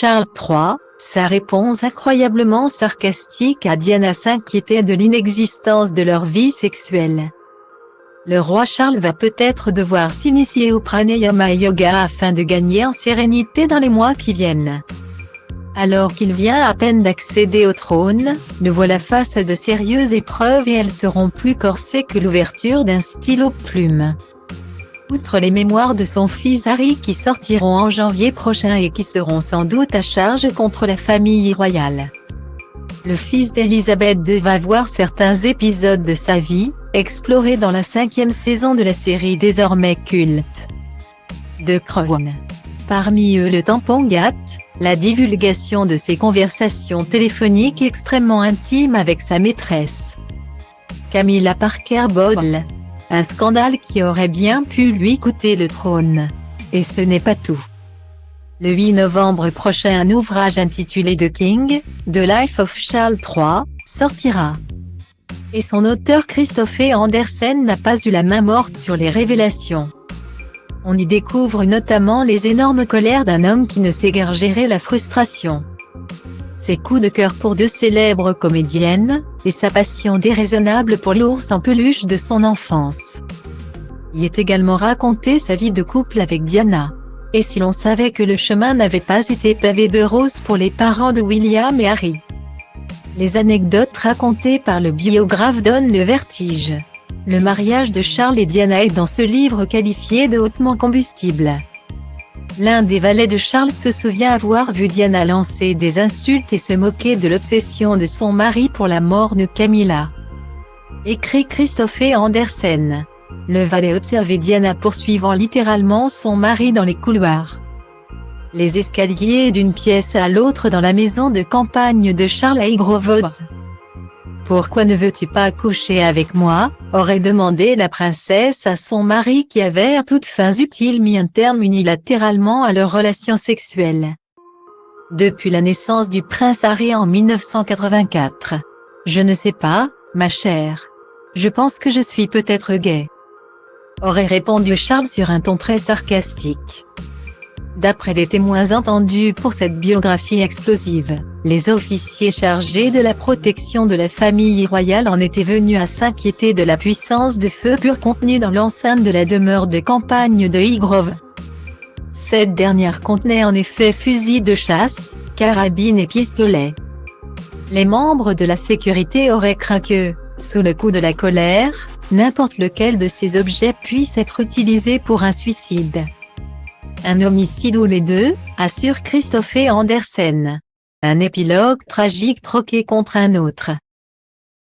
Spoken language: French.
Charles III, sa réponse incroyablement sarcastique à Diana s'inquiétait de l'inexistence de leur vie sexuelle. Le roi Charles va peut-être devoir s'initier au pranayama yoga afin de gagner en sérénité dans les mois qui viennent. Alors qu'il vient à peine d'accéder au trône, le voilà face à de sérieuses épreuves et elles seront plus corsées que l'ouverture d'un stylo plume. Outre les mémoires de son fils Harry qui sortiront en janvier prochain et qui seront sans doute à charge contre la famille royale, le fils d'Elisabeth II va voir certains épisodes de sa vie, explorés dans la 5e saison de la série désormais culte The Crown. Parmi eux le tampon Gat, la divulgation de ses conversations téléphoniques extrêmement intimes avec sa maîtresse, Camilla Parker Bowles. Un scandale qui aurait bien pu lui coûter le trône. Et ce n'est pas tout. Le 8 novembre prochain un ouvrage intitulé The King, The Life of Charles III, sortira. Et son auteur Christopher Andersen n'a pas eu la main morte sur les révélations. On y découvre notamment les énormes colères d'un homme qui ne sait guère gérer la frustration, ses coups de cœur pour deux célèbres comédiennes, et sa passion déraisonnable pour l'ours en peluche de son enfance. Y est également raconté sa vie de couple avec Diana. Et si l'on savait que le chemin n'avait pas été pavé de roses pour les parents de William et Harry. Les anecdotes racontées par le biographe donnent le vertige. Le mariage de Charles et Diana est dans ce livre qualifié de hautement combustible. L'un des valets de Charles se souvient avoir vu Diana lancer des insultes et se moquer de l'obsession de son mari pour la mort de Camilla. Écrit Christopher Andersen. Le valet observait Diana poursuivant littéralement son mari dans les couloirs, les escaliers d'une pièce à l'autre dans la maison de campagne de Charles à Highgrove. « Pourquoi ne veux-tu pas coucher avec moi ?» aurait demandé la princesse à son mari qui avait à toutes fins utiles mis un terme unilatéralement à leur relation sexuelle. Depuis la naissance du prince Harry en 1984. « Je ne sais pas, ma chère. Je pense que je suis peut-être gay », aurait répondu Charles sur un ton très sarcastique. D'après les témoins entendus pour cette biographie explosive, les officiers chargés de la protection de la famille royale en étaient venus à s'inquiéter de la puissance de feu pur contenue dans l'enceinte de la demeure de campagne de Highgrove. Cette dernière contenait en effet fusils de chasse, carabines et pistolets. Les membres de la sécurité auraient craint que, sous le coup de la colère, n'importe lequel de ces objets puisse être utilisé pour un suicide. Un homicide ou les deux, assure Christopher Andersen. Un épilogue tragique troqué contre un autre.